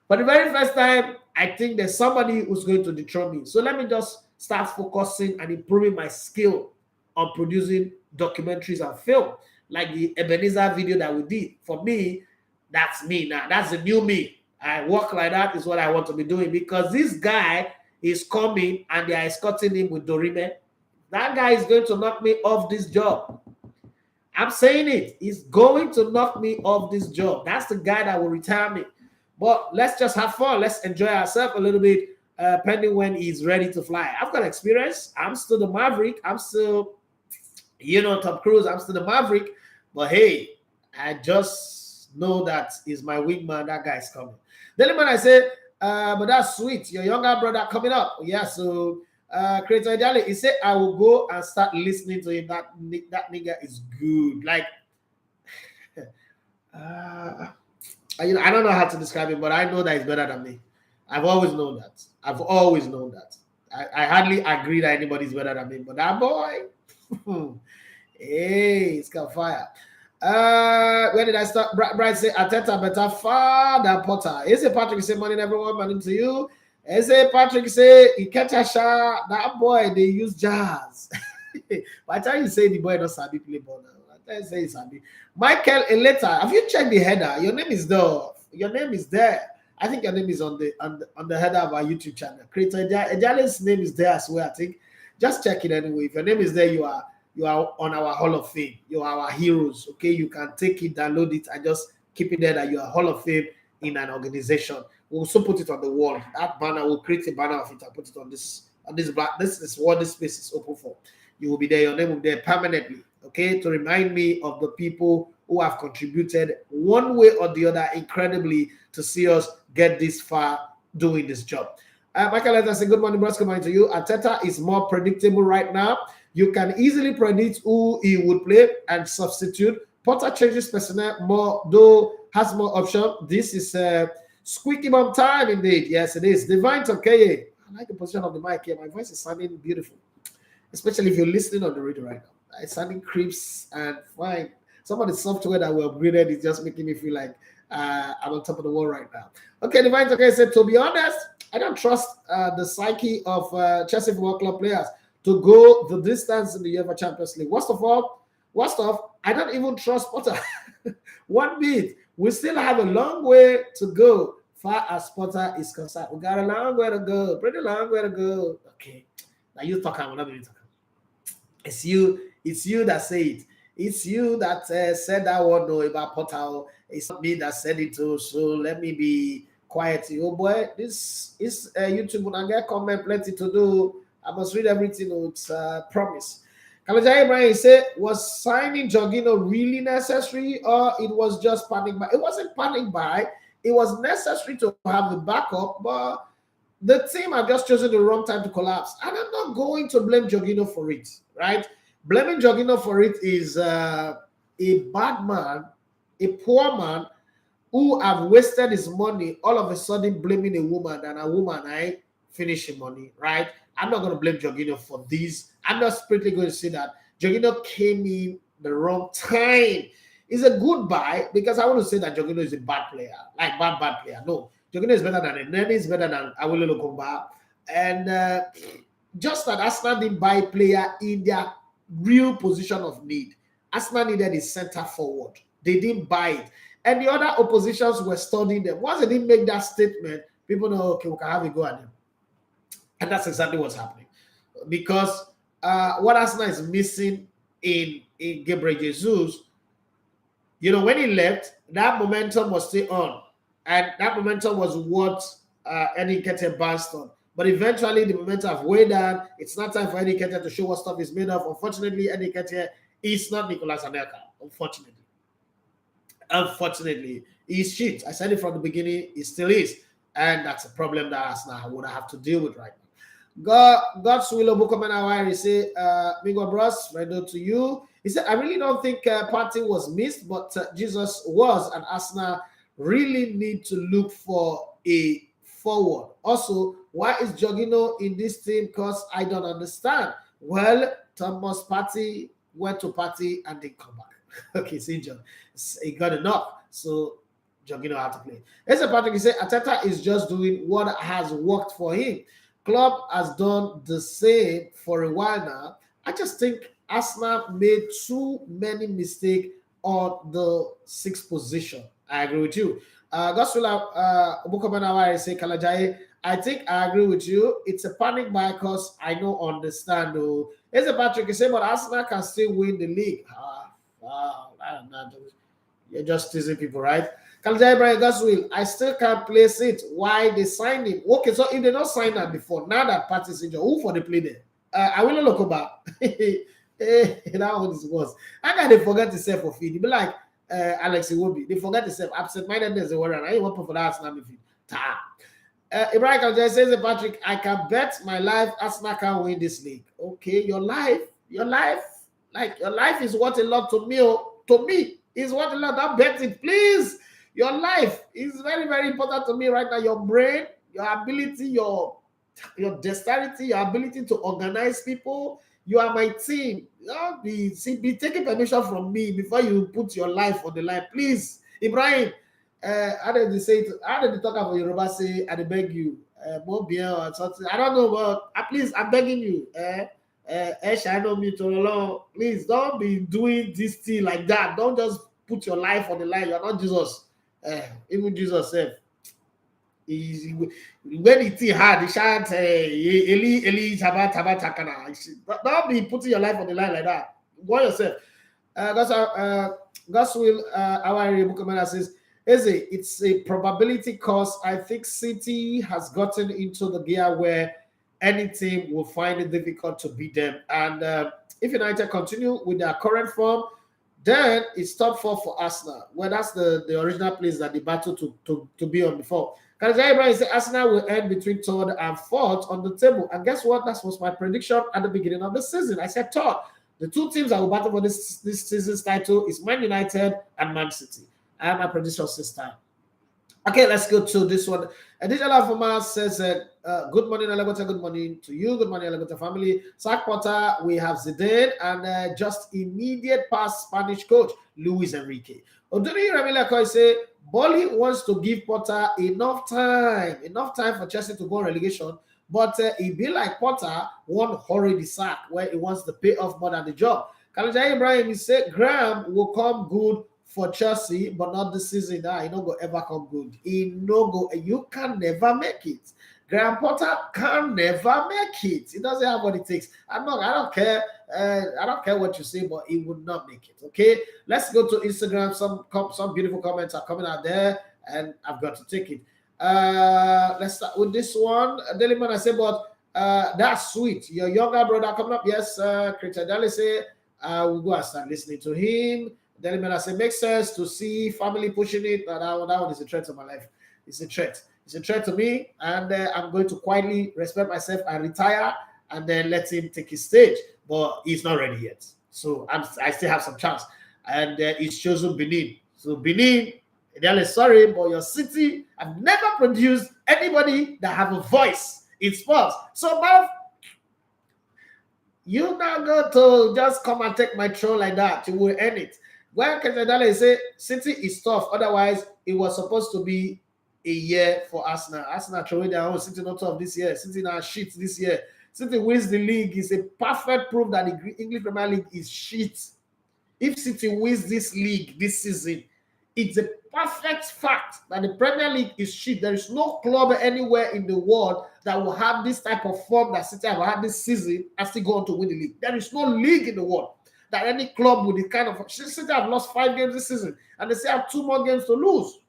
For the very first time, I think there's somebody who's going to dethrone me. So let me just start focusing and improving my skill on producing documentaries and film, like the Ebenezer video that we did. For me, that's me now. That's the new me. I work like that is what I want to be doing because this guy is coming and they are escorting him with Dorime. That guy is going to knock me off this job. I'm saying it. He's going to knock me off this job. That's the guy that will retire me. But let's just have fun. Let's enjoy ourselves a little bit. pending when he's ready to fly. I've got experience. I'm still the Maverick. I'm still, Tom Cruise. I'm still the Maverick. But hey, I just know that is my wingman. That guy's coming. Then when I say, but that's sweet. Your younger brother coming up. Yeah, so Creator Jale, he said, I will go and start listening to him. That nigga is good. Like, I don't know how to describe him, but I know that he's better than me. I've always known that. I hardly agree that anybody's better than me, but that boy, hey, it's got fire. Where did I start? Bright say Arteta better far than Potter. Is it Patrick say morning everyone, morning to you? Is it Patrick say he catch a shot? That boy they use jazz. By the time you say the boy don't sabi play ball now, I say he's sabi. Mikel Eleta, have you checked the header? Your name is there. Your name is there. I think your name is on the header of our YouTube channel. Creator Ejale's name is there as well. I think. Just check it anyway. If your name is there, you are on our Hall of Fame. You are our heroes. Okay, you can take it, download it, and just keep it there that you are Hall of Fame in an organization. We'll also put it on the wall. That banner, we'll create a banner of it and put it on this black. This is what this space is open for. You will be there. Your name will be there permanently. Okay, to remind me of the people who have contributed one way or the other incredibly to see us get this far doing this job. Michael, let us say good morning, bros. Good morning to you. Arteta is more predictable right now. You can easily predict who he would play and substitute. Potter changes personnel more, though has more option. This is squeaky bum time indeed. Yes, it is. Divine Tokeye. I like the position of the mic here. My voice is sounding beautiful, especially if you're listening on the radio right now. It's sounding crisp and fine. Some of the software that we upgraded is just making me feel like I'm on top of the world right now. Okay, Divine Tokeye said, to be honest, I don't trust the psyche of Chelsea Football Club players to go the distance in the UEFA Champions League. Worst off, I don't even trust Potter one bit. We still have a long way to go far as Potter is concerned. We got a long way to go, pretty long way to go. Okay, now you talk, I will not be talking. It's you that say it. It's you that said that word no about Potter. It's not me that said it too. So let me be quiet. Oh boy, this is YouTube. When I get comment, plenty to do. I must read everything. It's promise. Kalajai Ibrahim said, was signing Jorginho really necessary, or it was just panic buy? It wasn't panic buy. It was necessary to have the backup, but the team have just chosen the wrong time to collapse. And I'm not going to blame Jorginho for it, right? Blaming Jorginho for it is a bad man, a poor man who have wasted his money, all of a sudden blaming a woman, and a woman finishing money, right? I'm not going to blame Jorginho for this. I'm not strictly going to say that Jorginho came in the wrong time. It's a good buy because I want to say that Jorginho is a bad player, like bad player. No, Jorginho is better than Nene, is better than Awele Lokomba. And just that Arsenal didn't buy a player in their real position of need. Arsenal needed a center forward. They didn't buy it. And the other oppositions were studying them. Once they didn't make that statement, people know, okay, we can have a go at them. And that's exactly what's happening. Because what Arsenal is missing in Gabriel Jesus, when he left, that momentum was still on. And that momentum was what Eddie Nketiah bounced on. But eventually, the momentum have way down. It's not time for Eddie Nketiah to show what stuff is made of. Unfortunately, Eddie Nketiah is not Nicolas Anelka. Unfortunately, he's shit. I said it from the beginning. He still is. And that's a problem that Arsenal would have to deal with right now. God's will Bukomenawari say, Mingo Bros, right to you. He said, I really don't think Partey was missed, but Jesus was, and Arsenal really need to look for a forward. Also, why is Jorginho in this team? Because I don't understand. Well, Thomas Partey went to Partey and didn't come back. Okay, see, John, he got enough. So Jorginho had to play. As a Patrick, he said, Arteta is just doing what has worked for him. Club has done the same for a while now. I just think Arsenal made too many mistakes on the sixth position. I agree with you. Gospel say Kalajai. I think I agree with you. It's a panic buy because I don't understand. As a Patrick, you say, but Arsenal can still win the league. You're just teasing people, right? Kaljai Brian Goswill, I still can't place it. Why they signed him? Okay, so if they not signed that before, now that party's injured, who for the play there? I will not look about. That one is worse. I got to forget to say for feed. He be like Alex Iwobi. They forget to say absent-mindedness. They worry. I ain't want for that Arsenal feed. Ibrahim Kaljai says, Patrick, I can bet my life Arsenal can win this league. Okay, your life is worth a lot to me. To me, is worth a lot. Don't bet it, please. Your life is very, very important to me right now. Your brain, your ability, your dexterity, your ability to organize people. You are my team. Be taking permission from me before you put your life on the line, please. Ibrahim, how did they say it? How did they talk about Yoruba say, I beg you, more beer or something? I don't know, but please, I'm begging you. Please don't be doing this thing like that. Don't just put your life on the line. You're not Jesus. Even Jesus said, when it hard, he shout, Eli, Tabat, Takana. Don't be putting your life on the line like that. Go yourself. Goswill, our area bookman says, it's a probability cause. I think City has gotten into the gear where any team will find it difficult to beat them. And if United continue with their current form, then it's top 4 for Arsenal. Well, that's the original place that they battled to be on before. Kalajai Ibrahim said Arsenal will end between 3rd and 4th on the table. And guess what? That was my prediction at the beginning of the season. I said 3rd. The two teams that will battle for this season's title is Man United and Man City. I have my predictions this time. Okay, let's go to this one. Additional Alfama says, good morning, Alagote. Good morning to you. Good morning, Alagote family. Zach Potter, we have Zidane and just immediate past Spanish coach, Luis Enrique. Odoni Ramilako say, Bolly wants to give Potter enough time for Chelsea to go on relegation, but it be like Potter won't hurry the sack where he wants to pay off more than the job. Kalajai Ibrahim, he said, Graham will come good for Chelsea, but not this season. He no go ever come good. You can never make it. Graham Potter can never make it. He doesn't have what it takes. I don't care. I don't care what you say, but he would not make it. Okay, let's go to Instagram. Some beautiful comments are coming out there, and I've got to take it. Let's start with this one. Deliman, I say, but that's sweet. Your younger brother coming up. Yes, Christian Daly say, we'll go and start listening to him. Deliman, I say, makes sense to see family pushing it. That one is a threat to my life. It's a threat. It's a threat to me, and I'm going to quietly respect myself and retire, and then let him take his stage. But he's not ready yet, so I still have some chance. And he's chosen Benin. So Benin, they're sorry, but your city have never produced anybody that have a voice in sports. So, Bob, you're not going to just come and take my throne like that. You will end it. When Ketadale say City is tough, otherwise it was supposed to be a year for Arsenal. Arsenal throwing their own. City not tough this year. City now shit this year. City wins the league is a perfect proof that the English Premier League is shit. If City wins this league this season, it's a perfect fact that the Premier League is shit. There is no club anywhere in the world that will have this type of form that City have had this season and still go on to win the league. There is no league in the world that any club with the kind of City have lost 5 games this season and they still have 2 more games to lose.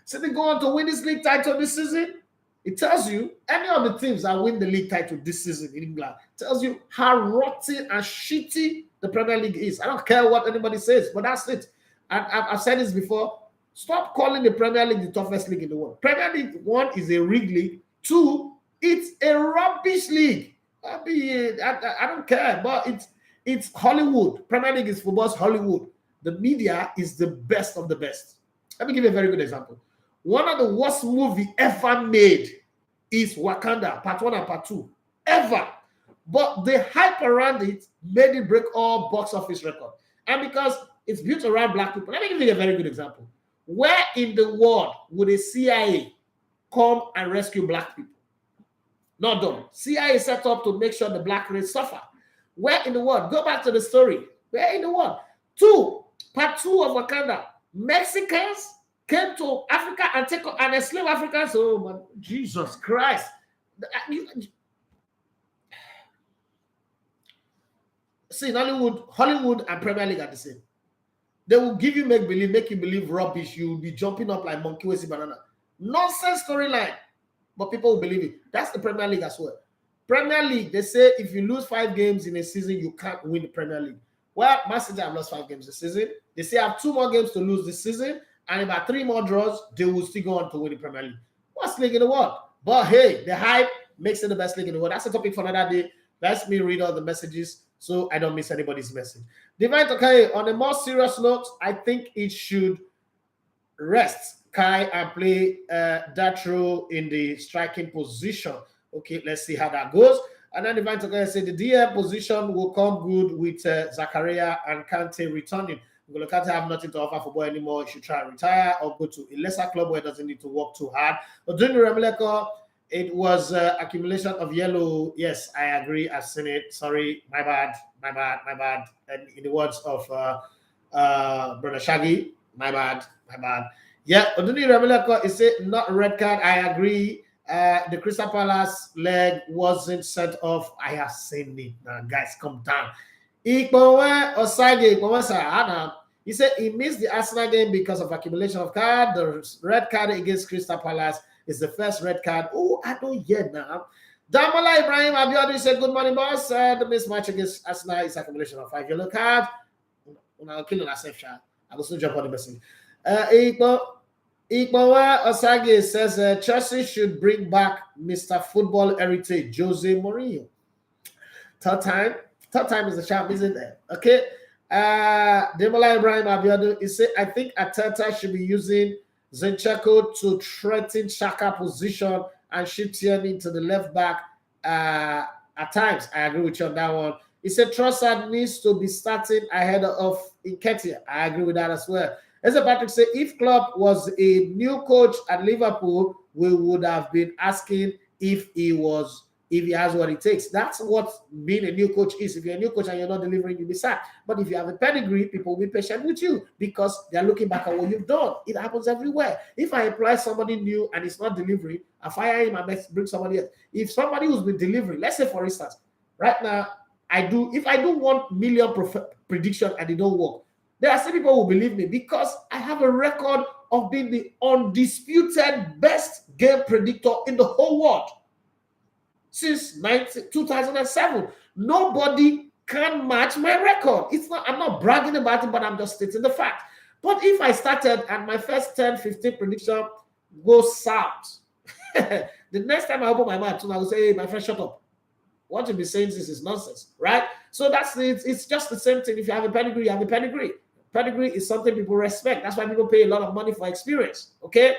City go on to win this league title this season. It tells you any of the teams that win the league title this season in England tells you how rotten and shitty the Premier League is. I don't care what anybody says, but that's it. And I've said this before. Stop calling the Premier League the toughest league in the world. Premier League, 1, is a rigged league. 2, it's a rubbish league. I don't care, but it's Hollywood. Premier League is football's Hollywood. The media is the best of the best. Let me give you a very good example. One of the worst movies ever made is Wakanda, part 1 and part 2. Ever. But the hype around it made it break all box office records. And because it's built around black people, let me give you a very good example. Where in the world would a CIA come and rescue black people? Not done. CIA is set up to make sure the black race suffer. Where in the world? Go back to the story. Where in the world? 2, part 2 of Wakanda. Mexicans came to Africa and enslaved Africans. Oh, man, Jesus Christ. See, Hollywood and Premier League are the same. They will give you make believe, make you believe rubbish. You will be jumping up like monkey with a banana. Nonsense storyline. But people will believe it. That's the Premier League as well. Premier League, they say if you lose 5 games in a season, you can't win the Premier League. Well, Man City have lost 5 games this season. They say have 2 more games to lose this season, and about 3 more draws, they will still go on to win the Premier League. Worst league in the world. But hey, the hype makes it the best league in the world. That's a topic for another day. Let me read all the messages so I don't miss anybody's message. Divine okay, on a more serious note, I think it should rest Kai and play Datro in the striking position. Okay, let's see how that goes. And then Divine Tokai said the DM position will come good with Zakaria and Kante returning. N'Golo Kante have nothing to offer football anymore. He should try and retire or go to a lesser club where he doesn't need to work too hard. But during the Remileko, it was accumulation of yellow. Yes, I agree. I've seen it. Sorry, my bad. And in the words of Brother Shaggy, my bad. Yeah, Oduni Remileko is a not red card. I agree. The Crystal Palace leg wasn't sent off. I have seen it. Now, guys, come down. He said he missed the Arsenal game because of accumulation of card. The red card against Crystal Palace is the first red card. Oh, I don't hear now. Damola Ibrahim Abiodun said, good morning, boss. The mismatch against Arsenal is accumulation of 5 yellow cards. I'll kill myself, I will still jump on the message. Ikbawa Osage says Chelsea should bring back Mr. Football Heritage, Jose Mourinho. Third time is the champ, isn't it? Okay. Demola Ibrahim Abiodun, he said, I think Arteta should be using Zinchenko to threaten Xhaka position and shift him into the left back at times. I agree with you on that one. He said Trossard needs to be starting ahead of Nketiah. I agree with that as well. As Patrick said, if Klopp was a new coach at Liverpool, we would have been asking if he has what it takes. That's what being a new coach is. If you're a new coach and you're not delivering, you'll be sacked. But if you have a pedigree, people will be patient with you because they're looking back at what you've done. It happens everywhere. If I employ somebody new and it's not delivering, I fire him and bring somebody else. If somebody who's been delivering, let's say for instance, right now, if I do 1 million prediction and it don't work, there are still people who believe me because I have a record of being the undisputed best game predictor in the whole world. Since 2007, nobody can match my record. I'm not bragging about it, but I'm just stating the fact. But if I started and my first 10, 15 prediction goes south, the next time I open my mouth, I will say, hey, my friend, shut up. What you'll be saying is nonsense, right? So that's it. It's just the same thing. If you have a pedigree, you have a pedigree. Pedigree is something people respect. That's why people pay a lot of money for experience. Okay.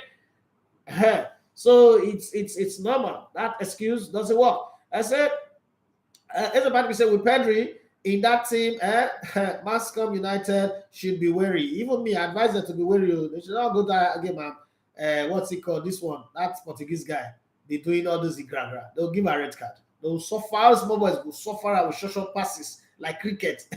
So it's normal. That excuse doesn't work. I said, everybody said with Pedri in that team, Mascom United should be wary. Even me, I advise them to be wary. They should not go there again, man. What's it called? This one, that Portuguese guy. They're doing all this igragra. They'll give a red card. They'll suffer. Small boys will suffer with short passes like cricket.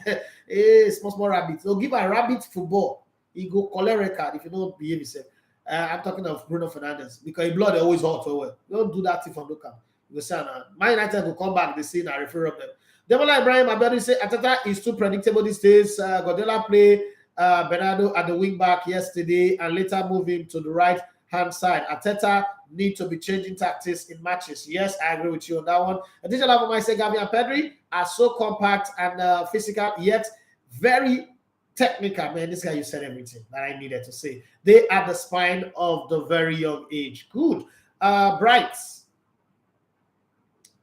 Small rabbits. They'll give a rabbit football. He go collect red card if you don't behave yourself. I'm talking of Bruno Fernandes because his blood is always hot. Don't do that thing from local. You say, Man United will come back. They see and refer of them. Demola Ibrahim Abiodun say Arteta is too predictable these days. Guardiola play Bernardo at the wing back yesterday and later move him to the right hand side. Arteta need to be changing tactics in matches. Yes, I agree with you on that one. Additional of my say Gavi and Pedri are so compact and physical, yet very technical. Man, this guy, you said everything that I needed to say. They are the spine of the very young age. Good. Bright.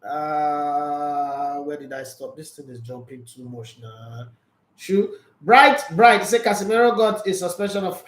Where did I stop? This thing is jumping too much now. Shoot. Bright. Say Casemiro got a suspension of.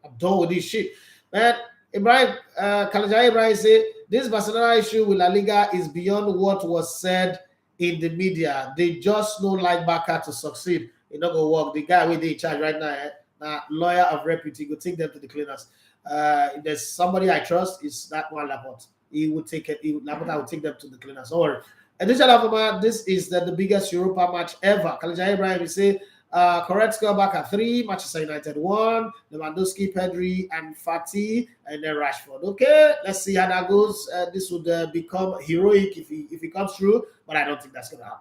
I'm done with this shit. Man, Ibrahim, Kalajai Ibrahim say this Barcelona issue with La Liga is beyond what was said in the media. They just don't like Barca to succeed. It not gonna work. The guy with the in charge right now, lawyer of repute, go take them to the cleaners. If there's somebody I trust, it's that one Laporte. He would take it. Laporte will take them to the cleaners. Or additional, this is the biggest Europa match ever. Kalajai Ibrahim say correct score back at 3, Manchester United 1, Lewandowski, Pedri, and Fati, and then Rashford. Okay, let's see how that goes. This would become heroic if he comes through, but I don't think that's gonna happen.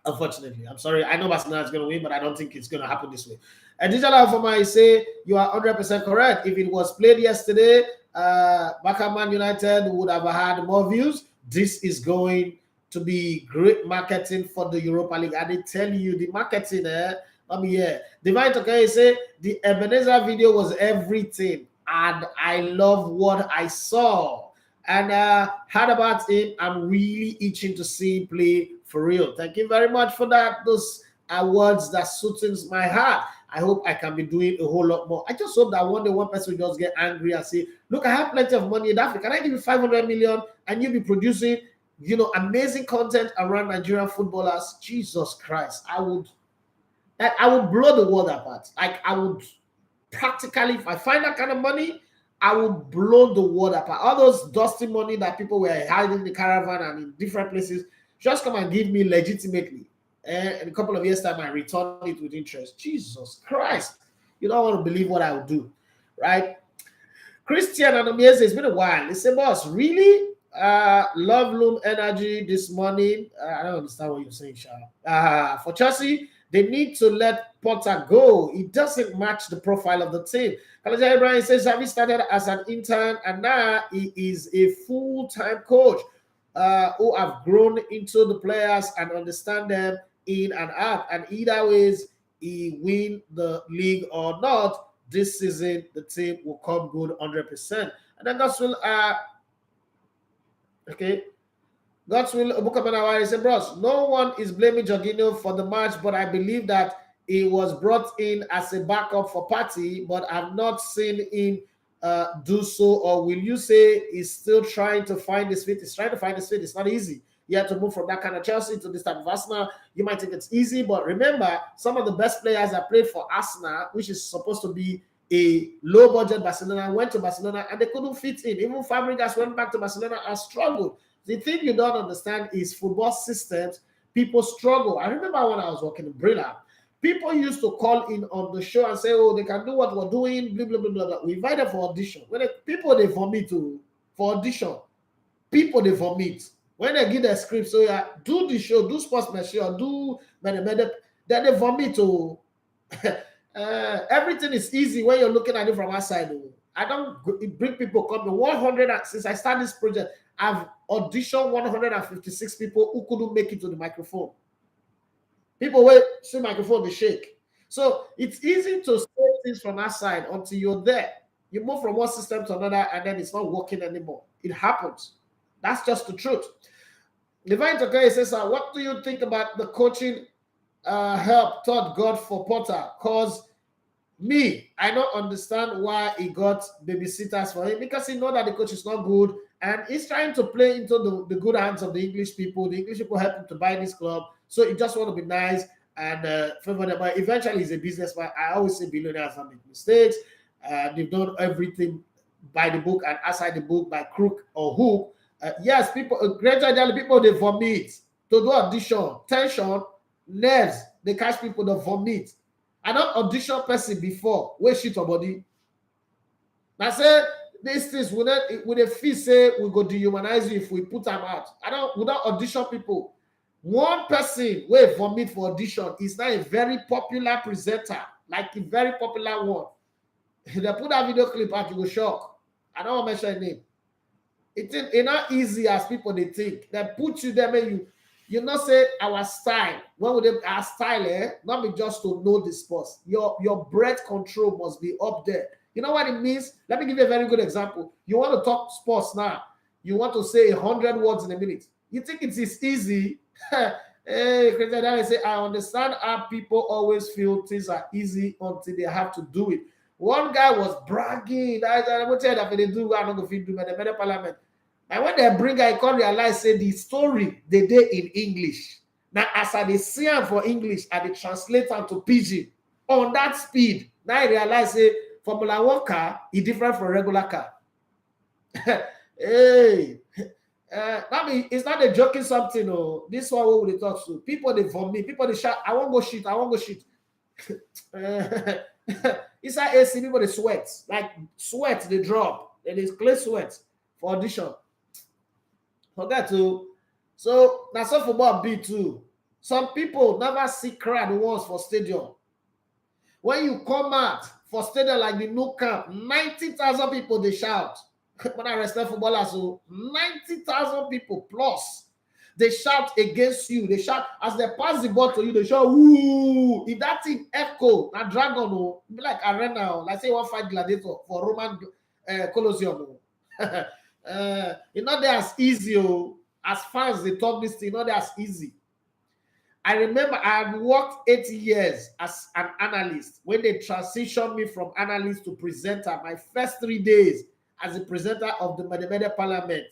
Unfortunately, I'm sorry. I know Barcelona is going to win, but I don't think it's going to happen this way. And Digital Informer, I say you are 100% correct. If it was played yesterday, Backerman United would have had more views. This is going to be great marketing for the Europa League. And they tell you the marketing, Divine Tokai say the Ebenezer video was everything, and I love what I saw. And heard about him. I'm really itching to see him play for real. Thank you very much for that. Those are words that soothes my heart. I hope I can be doing a whole lot more. I just hope that one day one person will just get angry and say, look, I have plenty of money in Africa. Can I give you 500 million and you'll be producing, amazing content around Nigerian footballers? Jesus Christ. I would blow the world apart. Like, I would practically, if I find that kind of money, I would blow the world apart. All those dusty money that people were hiding in the caravan and in different places, just come and give me legitimately. And in a couple of years' time, I return it with interest. Jesus Christ. You don't want to believe what I would do, right? Christian and Amiese, it's been a while. They say, boss, really? Love Loom Energy this morning. I don't understand what you're saying, Sha. For Chelsea, they need to let Potter go. It doesn't match the profile of the team. Kalaja Ibrahim says, Xavi started as an intern and now he is a full-time coach who have grown into the players and understand them in and out. And either ways, he win the league or not, this season, the team will come good 100%. And then Godswill, Bukamanawari said, bros, no one is blaming Jorginho for the match, but I believe that he was brought in as a backup for Partey, but I've not seen him do so. Or will you say he's still trying to find his feet? He's trying to find his feet. It's not easy. You have to move from that kind of Chelsea to this type of Arsenal. You might think it's easy, but remember, some of the best players that played for Arsenal, which is supposed to be a low-budget Barcelona, went to Barcelona and they couldn't fit in. Even Fabregas went back to Barcelona and struggled. The thing you don't understand is football systems. People struggle. I remember when I was working in Brilla, people used to call in on the show and say, oh, they can do what we're doing, blah, blah, blah, blah, blah. We invited for audition. People, they vomit for audition. People, they vomit. When they give their script, so yeah, do the show, do sportsmanship, or do then they vomit. Everything is easy when you're looking at it from outside. I don't bring people come. 100 since I started this project, I've auditioned 156 people who couldn't make it to the microphone. People wait, see microphone, they shake. So it's easy to say things from outside until you're there. You move from one system to another, and then it's not working anymore. It happens. That's just the truth. Divine Tokai says, what do you think about the coaching help taught God for Potter? Because I don't understand why he got babysitters for him, because he knows that the coach is not good and he's trying to play into the good hands of the English people. The English people help him to buy this club, so he just want to be nice and favor them. But eventually, he's a businessman. I always say billionaires don't make mistakes. They've done everything by the book and outside the book by crook or hook. Yes, people, gradually people, they vomit to do audition, tension, nerves, they catch people, they vomit. I don't audition person before, where shit your body. I say, these things, with a fee say, we go dehumanize you if we put them out. We don't audition people. One person where vomit for audition is not a very popular presenter, like a very popular one. They put that video clip out, you go shock. I don't want to mention a name. It's not easy as people they think. They put you there, you not say our style. When would our style, not be just to know the sports. Your breath control must be up there. You know what it means? Let me give you a very good example. You want to talk sports now. You want to say 100 words in a minute. You think it is easy? Hey, Christian, I say, I understand how people always feel things are easy until they have to do it. One guy was bragging. I will tell you that they do. I'm not going to do the parliament. And when they bring, I can't realize say the story they did in English. Now, as I see them for English, I they translate them to Pidgin on that speed. Now I realize say Formula 1 car is different from regular car. Hey, it's not a joking something. Oh, this one what we talk to people. They vomit. People they shout. I won't go shit. I won't go shit. It's like AC. People they sweat. Like sweat. They drop. It is clear sweat for audition. Forget to. So that's all football B too. Some people never see crowd once for stadium. When you come out for stadium like the new camp, 90,000 people they shout. When I respect footballers, so 90,000 people plus. They shout against you. They shout as they pass the ball to you. They shout, "Woo!" If that thing echo, a dragon, oh, be like arena, like say one fight gladiator for Roman Colosseum. It's not there as easy. Oh. As fans they talk this thing, not there as easy. I remember I had worked 8 years as an analyst when they transitioned me from analyst to presenter. My first 3 days as a presenter of the Medemede Parliament,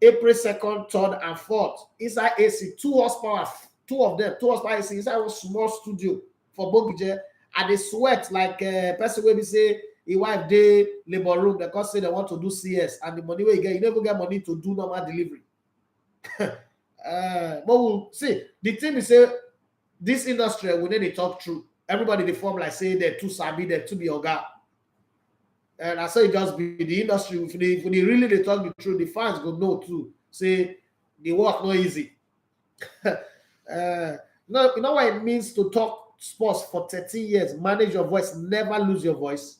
April 2nd, 3rd, and 4th, inside AC, 2 horsepower, 2 of them, 2 horsepower AC, inside a small studio for Bogije, and they sweat like person will be say, a wife day labor room, because say they want to do CS, and the money where you get, you never get money to do normal delivery. But we'll see. The thing is, say this industry, we need to talk true. Everybody they form like say they're too savvy, they're too be oga. And I say it just be the industry. If they really they talk the truth, the fans go know too. Say the work not easy. No, you know what it means to talk sports for 13 years, manage your voice, never lose your voice.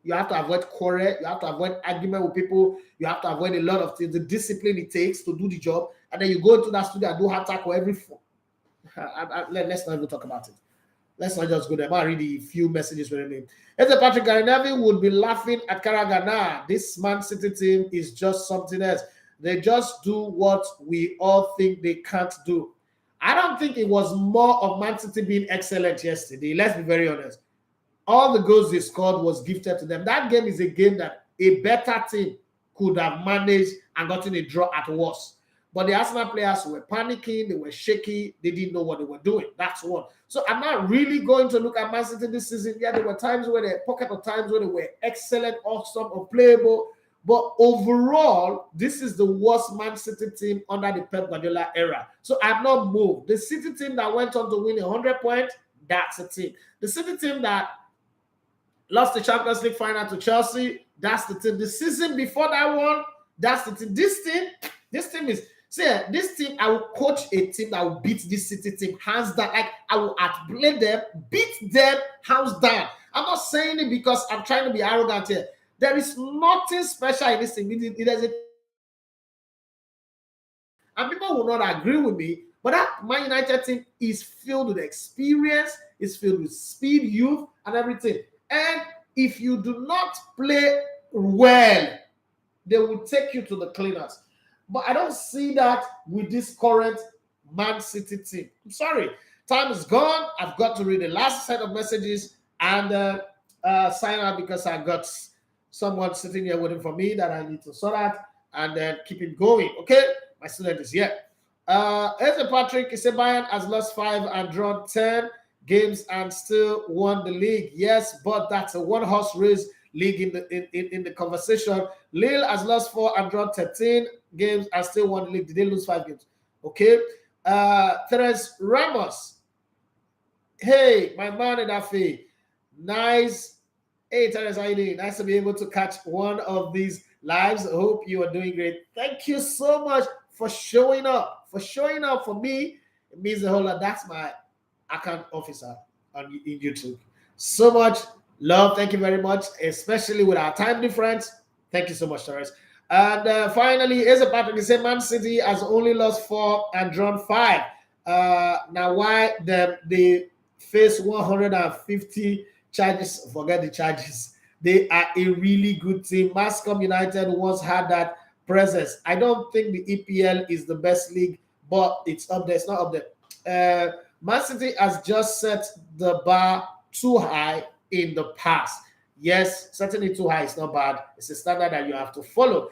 You have to avoid quarrel, you have to avoid argument with people, you have to avoid a lot of things, the discipline it takes to do the job, and then you go into that studio and do hard tackle every four. Let's not even talk about it. Let's not just go there. I'll read a few messages for me. As a Patrick Garinavi would be laughing at Karagana. This Man City team is just something else. They just do what we all think they can't do. I don't think it was more of Man City being excellent yesterday. Let's be very honest. All the goals they scored was gifted to them. That game is a game that a better team could have managed and gotten a draw at worst. But the Arsenal players were panicking, they were shaky, they didn't know what they were doing. That's one. So I'm not really going to look at Man City this season. Yeah, there were times where they pocket of times where they were excellent, awesome, unplayable. But overall, this is the worst Man City team under the Pep Guardiola era. So I've not moved. The City team that went on to win 100 points, that's a team. The City team that lost the Champions League final to Chelsea, that's the team. The season before that one, that's the team. This team is, see, this team, I will coach a team that will beat this City team hands down. Like, I will outplay them, beat them hands down. I'm not saying it because I'm trying to be arrogant here. There is nothing special in this team. And people will not agree with me, but that Man United team is filled with experience, is filled with speed, youth, and everything. And if you do not play well, they will take you to the cleaners. But I don't see that with this current Man City team. I'm sorry. Time is gone. I've got to read the last set of messages and sign out because I got someone sitting here waiting for me that I need to sort out and then keep it going. Okay? My student is here. Ezra Patrick is a Bayern has lost 5 and drawn 10 games and still won the league. Yes, but that's a one-horse race league in the conversation. Lille has lost 4 and drawn 13 games and still won the league. Did they lose 5 games? Okay. Teres Ramos. Hey, my man in Afi. Nice. Hey, Teres, how you doing? Nice to be able to catch one of these lives. I hope you are doing great. Thank you so much for showing up. For showing up for me, it means a whole lot. That's my account officer on YouTube. So much love. Thank you very much, especially with our time difference. Thank you so much, Torres. And finally, here's a pattern. He said Man City has only lost 4 and drawn 5. Now, why they face 150 charges? Forget the charges. They are a really good team. Mascom United once had that presence. I don't think the EPL is the best league, but it's up there. It's not up there. Man City has just set the bar too high in the past. Yes, certainly too high is not bad. It's a standard that you have to follow.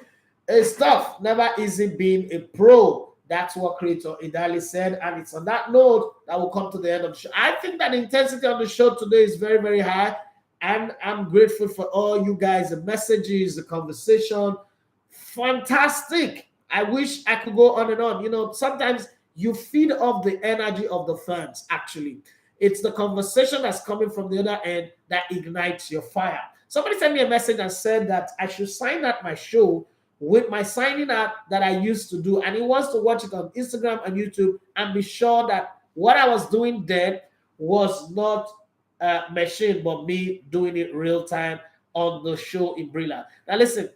It's tough. Never easy being a pro. That's what Creator Idali said. And it's on that note that we'll come to the end of the show. I think that the intensity on the show today is very, very high. And I'm grateful for all you guys, the messages, the conversation. Fantastic. I wish I could go on and on. You know, sometimes you feed off the energy of the fans, actually. It's the conversation that's coming from the other end that ignites your fire. Somebody sent me a message and said that I should sign out my show with my signing out that I used to do. And he wants to watch it on Instagram and YouTube and be sure that what I was doing then was not machine, but me doing it real time on the show in Brilla. Now, listen,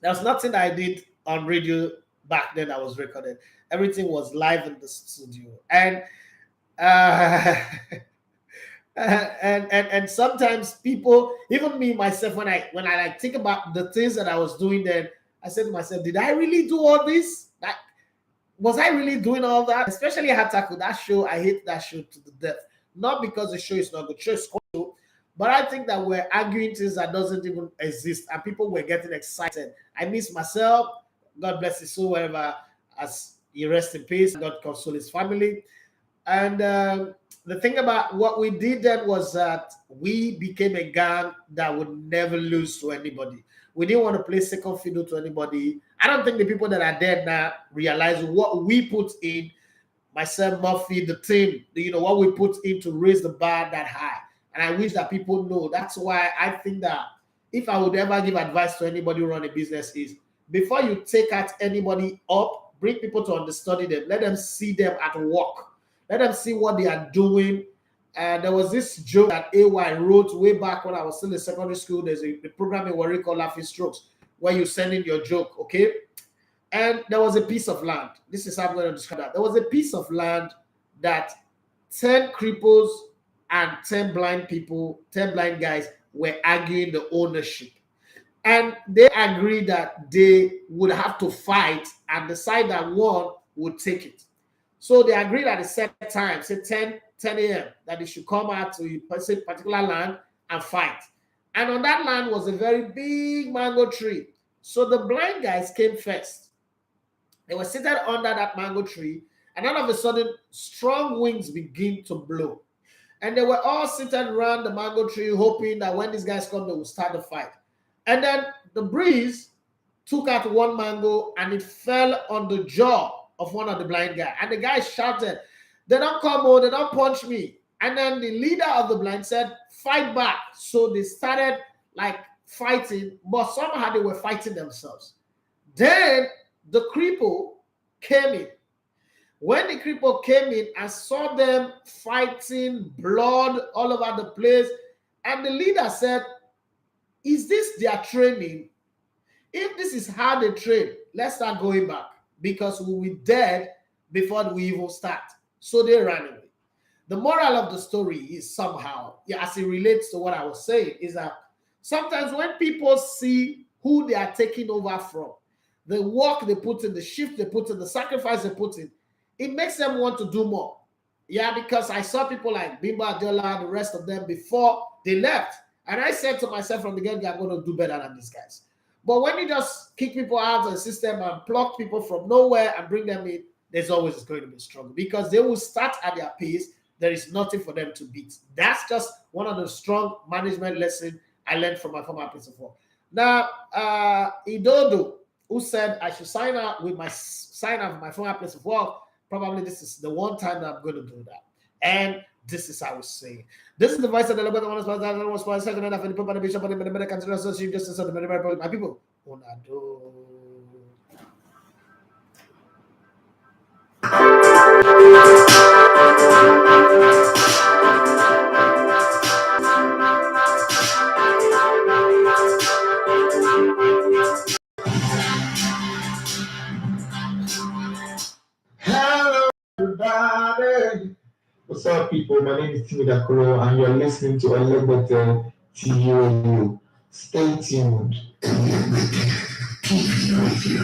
there was nothing that I did on radio back then that was recorded. Everything was live in the studio, and uh, and sometimes people, even me myself, when I like think about the things that I was doing then, I said to myself, did I really do all this? Like, was I really doing all that? Especially Hataku, that show, I hate that show to the death. Not because the show is not good, show is cool, but I think that we're arguing things that doesn't even exist, and people were getting excited. I miss myself. God bless his soul, wherever, as he rests in peace. God console his family. And the thing about what we did then was that we became a gang that would never lose to anybody. We didn't want to play second fiddle to anybody. I don't think the people that are dead now realize what we put in, myself, Murphy, the team, what we put in to raise the bar that high. And I wish that people know. That's why I think that if I would ever give advice to anybody who run a business is, before you take out anybody up, bring people to understudy them. Let them see them at work. Let them see what they are doing. And there was this joke that AY wrote way back when I was still in secondary school. There's a program in Warri called Laughing Strokes, where you send in your joke, okay? And there was a piece of land. This is how I'm going to describe that. There was a piece of land that 10 cripples and 10 blind people, 10 blind guys were arguing the ownership. And they agreed that they would have to fight and decide that one would take it. So they agreed at a set time, say 10 a.m., that they should come out to a particular land and fight. And on that land was a very big mango tree. So the blind guys came first. They were seated under that mango tree, and all of a sudden, strong winds begin to blow. And they were all sitting around the mango tree, hoping that when these guys come, they will start the fight. And then the breeze took out one mango, and it fell on the jaw of one of the blind guys. And the guy shouted, "They don't come on, they don't punch me." And then the leader of the blind said, "Fight back." So they started like fighting, but somehow they were fighting themselves. Then the cripple came in. When the cripple came in, I saw them fighting, blood all over the place. And the leader said, "Is this their training? If this is how they train, let's start going back, because we will be dead before we even start." So they ran away. The moral of the story is somehow, as it relates to what I was saying, is that sometimes when people see who they are taking over from, the work they put in, the shift they put in, the sacrifice they put in, it makes them want to do more. Yeah, because I saw people like Bimba Adeola and the rest of them before they left. And I said to myself from the get-go, I'm going to do better than these guys. But when you just kick people out of the system and pluck people from nowhere and bring them in, there's always going to be a struggle, because they will start at their pace. There is nothing for them to beat. That's just one of the strong management lessons I learned from my former place of work. Now, Idodo, who said I should sign out with my former place of work, probably this is the one time that I'm going to do that. And this is how I was saying. This is the voice of the Lord, my people. Hello, everybody. What's up, people? My name is Timmy Dakuro, and you're listening to Elegbete TV Radio. Stay tuned. TV radio.